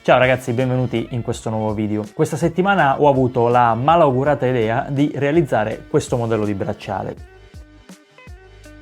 Ciao ragazzi, benvenuti in questo nuovo video. Questa settimana ho avuto la malaugurata idea di realizzare questo modello di bracciale.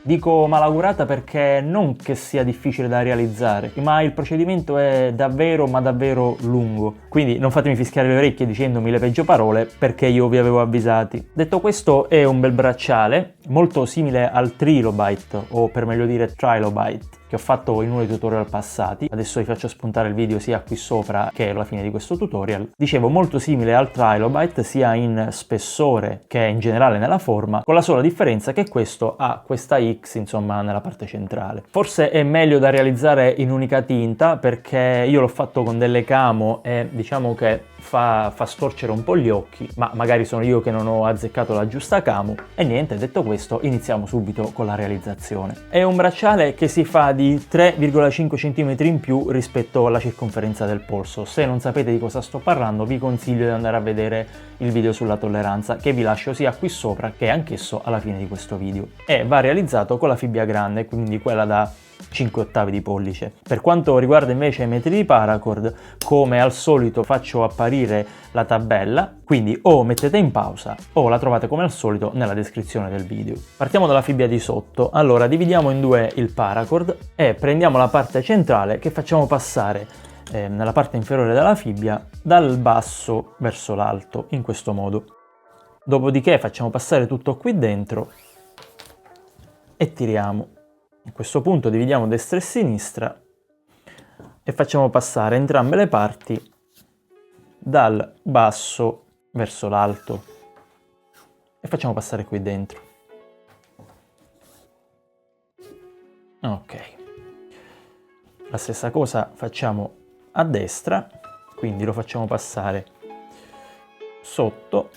Dico malaugurata perché non che sia difficile da realizzare, ma il procedimento è davvero lungo. Quindi non fatemi fischiare le orecchie dicendomi le peggio parole, perché io vi avevo avvisati. Detto questo, è un bel bracciale, molto simile al Trilobite, o per meglio dire Trilobite, che ho fatto in uno dei tutorial passati. Adesso vi faccio spuntare il video sia qui sopra che alla fine di questo tutorial. Dicevo, molto simile al Trilobite sia in spessore che in generale nella forma, con la sola differenza che questo ha questa X insomma nella parte centrale. Forse è meglio da realizzare in unica tinta perché io l'ho fatto con delle camo e diciamo che fa storcere un po' gli occhi, ma magari sono io che non ho azzeccato la giusta camo. E niente, detto questo, iniziamo subito con la realizzazione. È un bracciale che si fa di 3,5 cm in più rispetto alla circonferenza del polso. Se non sapete di cosa sto parlando, vi consiglio di andare a vedere il video sulla tolleranza, che vi lascio sia qui sopra che anch'esso alla fine di questo video. E va realizzato con la fibbia grande, quindi quella da 5/8 di pollice. Per quanto riguarda invece i metri di paracord, come al solito faccio apparire la tabella, quindi o mettete in pausa o la trovate come al solito nella descrizione del video. Partiamo dalla fibbia di sotto. Allora dividiamo in due il paracord e prendiamo la parte centrale che facciamo passare nella parte inferiore della fibbia dal basso verso l'alto, in questo modo. Dopodiché facciamo passare tutto qui dentro e tiriamo. A questo punto dividiamo destra e sinistra e facciamo passare entrambe le parti dal basso verso l'alto e facciamo passare qui dentro. Ok. La stessa cosa facciamo a destra, quindi lo facciamo passare sotto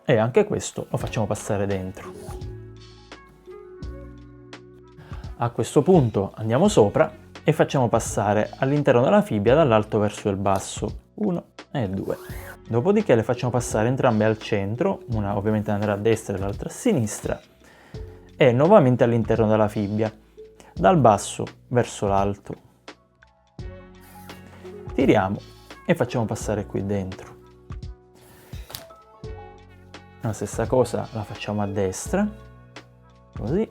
e anche questo lo facciamo passare dentro. A questo punto andiamo sopra e facciamo passare all'interno della fibbia dall'alto verso il basso, 1 e 2. Dopodiché le facciamo passare entrambe al centro, una ovviamente andrà a destra e l'altra a sinistra, e nuovamente all'interno della fibbia, dal basso verso l'alto. Tiriamo e facciamo passare qui dentro. La stessa cosa la facciamo a destra, così.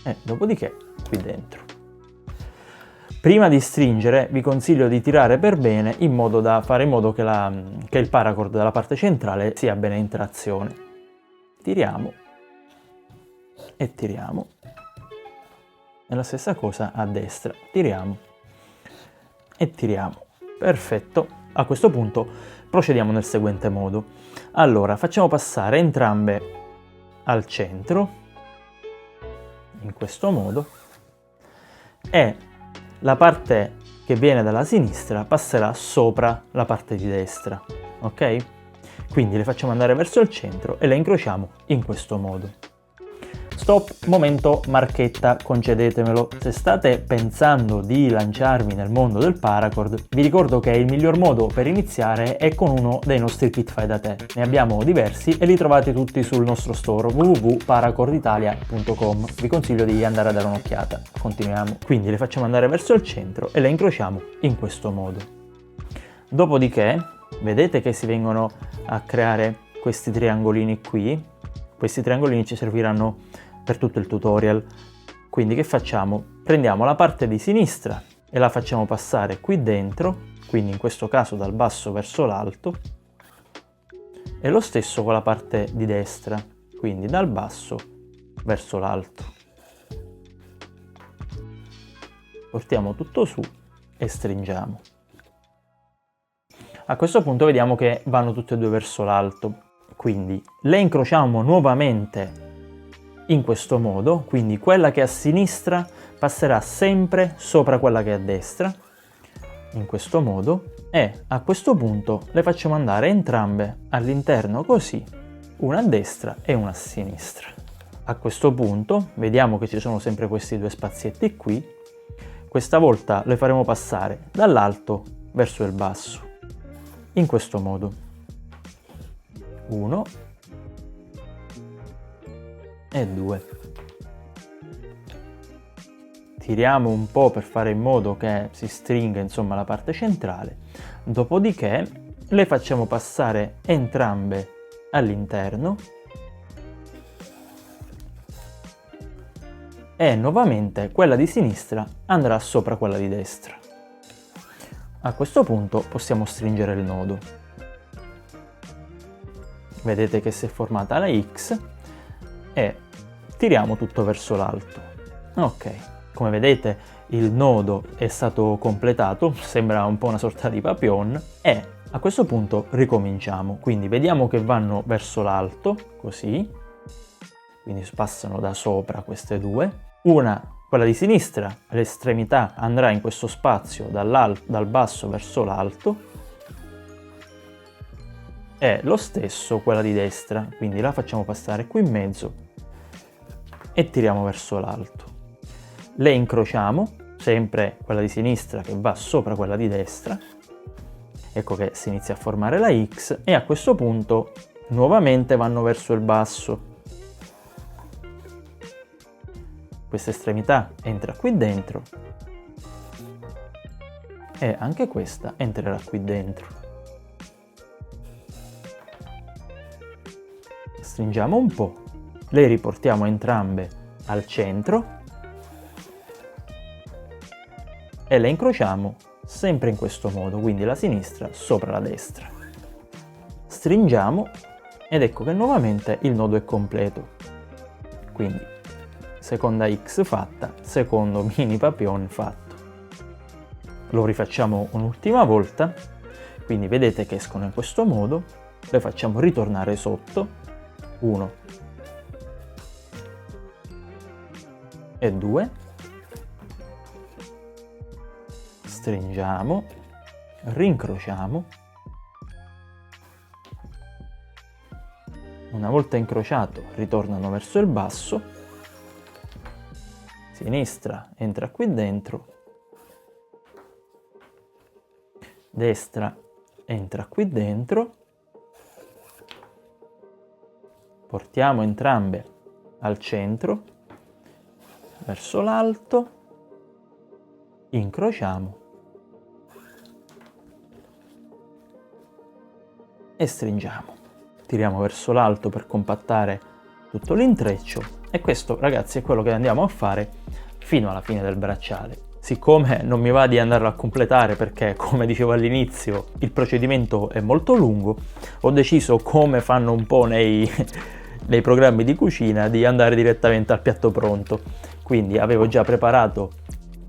E dopodiché qui dentro. Prima di stringere vi consiglio di tirare per bene in modo da fare in modo che il paracord della parte centrale sia bene in trazione. Tiriamo e tiriamo. E la stessa cosa a destra. Tiriamo e tiriamo. Perfetto. A questo punto procediamo nel seguente modo. Allora, facciamo passare entrambe al centro, in questo modo, e la parte che viene dalla sinistra passerà sopra la parte di destra, ok? Quindi le facciamo andare verso il centro e le incrociamo in questo modo. Stop, momento marchetta, concedetemelo. Se state pensando di lanciarvi nel mondo del paracord, vi ricordo che il miglior modo per iniziare è con uno dei nostri kit fai da te. Ne abbiamo diversi e li trovate tutti sul nostro store www.paracorditalia.com. Vi consiglio di andare a dare un'occhiata. Continuiamo. Quindi le facciamo andare verso il centro e le incrociamo in questo modo. Dopodiché, vedete che si vengono a creare questi triangolini qui. Questi triangolini ci serviranno per tutto il tutorial. Quindi che facciamo? Prendiamo la parte di sinistra e la facciamo passare qui dentro, quindi in questo caso dal basso verso l'alto, e lo stesso con la parte di destra, quindi dal basso verso l'alto. Portiamo tutto su e stringiamo. A questo punto vediamo che vanno tutte e due verso l'alto, quindi le incrociamo nuovamente in questo modo, quindi quella che è a sinistra passerà sempre sopra quella che è a destra, in questo modo, e a questo punto le facciamo andare entrambe all'interno così, una a destra e una a sinistra. A questo punto vediamo che ci sono sempre questi due spazietti qui, questa volta le faremo passare dall'alto verso il basso, in questo modo. 1 e 2. tiriamo un po' per fare in modo che si stringa insomma la parte centrale, dopodiché le facciamo passare entrambe all'interno e nuovamente quella di sinistra andrà sopra quella di destra. A questo punto possiamo stringere il nodo. Vedete che si è formata la X e tiriamo tutto verso l'alto. Ok, come vedete il nodo è stato completato, sembra un po' una sorta di papillon, e a questo punto ricominciamo. Quindi vediamo che vanno verso l'alto, così, quindi passano da sopra queste due. Quella di sinistra, l'estremità andrà in questo spazio dal basso verso l'alto, e lo stesso quella di destra, quindi la facciamo passare qui in mezzo e tiriamo verso l'alto. Le incrociamo, sempre quella di sinistra che va sopra quella di destra, ecco che si inizia a formare la X, e a questo punto nuovamente vanno verso il basso. Questa estremità entra qui dentro e anche questa entrerà qui dentro. Stringiamo un po', le riportiamo entrambe al centro e le incrociamo sempre in questo modo, quindi la sinistra sopra la destra. Stringiamo ed ecco che nuovamente il nodo è completo. Quindi seconda X fatta, secondo mini papillon fatto. Lo rifacciamo un'ultima volta, quindi vedete che escono in questo modo, le facciamo ritornare sotto, 1 e 2, stringiamo, rincrociamo, una volta incrociato ritornano verso il basso, sinistra entra qui dentro, destra entra qui dentro, portiamo entrambe al centro, verso l'alto, incrociamo e stringiamo. Tiriamo verso l'alto per compattare tutto l'intreccio, e questo, ragazzi, è quello che andiamo a fare fino alla fine del bracciale. Siccome non mi va di andarlo a completare perché, come dicevo all'inizio, il procedimento è molto lungo, ho deciso, come fanno un po' nei programmi di cucina, di andare direttamente al piatto pronto. Quindi avevo già preparato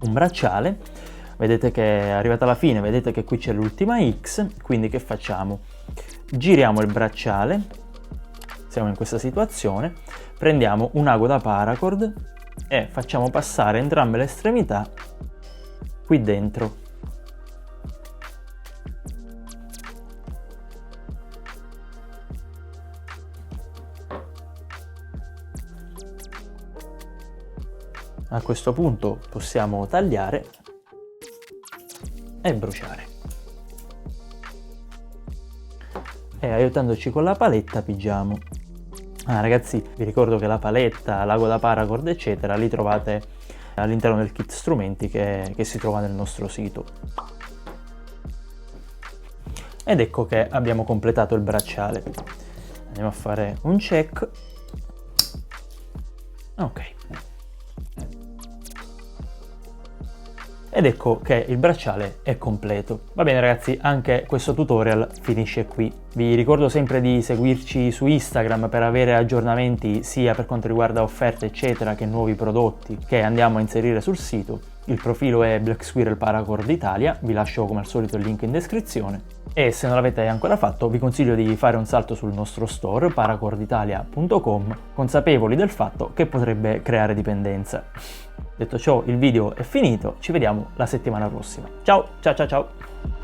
un bracciale, vedete che è arrivata alla fine, vedete che qui c'è l'ultima X, quindi che facciamo? Giriamo il bracciale, siamo in questa situazione, prendiamo un ago da paracord e facciamo passare entrambe le estremità qui dentro. A questo punto possiamo tagliare e bruciare. E aiutandoci con la paletta pigiamo. Ragazzi, vi ricordo che la paletta, l'ago da paracord eccetera li trovate all'interno del kit strumenti che si trova nel nostro sito. Ed ecco che abbiamo completato il bracciale. Andiamo a fare un check. Ok. Ed ecco che il bracciale è completo. Va bene ragazzi, anche questo tutorial finisce qui. Vi ricordo sempre di seguirci su Instagram per avere aggiornamenti sia per quanto riguarda offerte eccetera che nuovi prodotti che andiamo a inserire sul sito. Il profilo è Black Squirrel Paracord Italia, vi lascio come al solito il link in descrizione. E se non l'avete ancora fatto vi consiglio di fare un salto sul nostro store paracorditalia.com, consapevoli del fatto che potrebbe creare dipendenza. Detto ciò, il video è finito, ci vediamo la settimana prossima. Ciao ciao ciao ciao!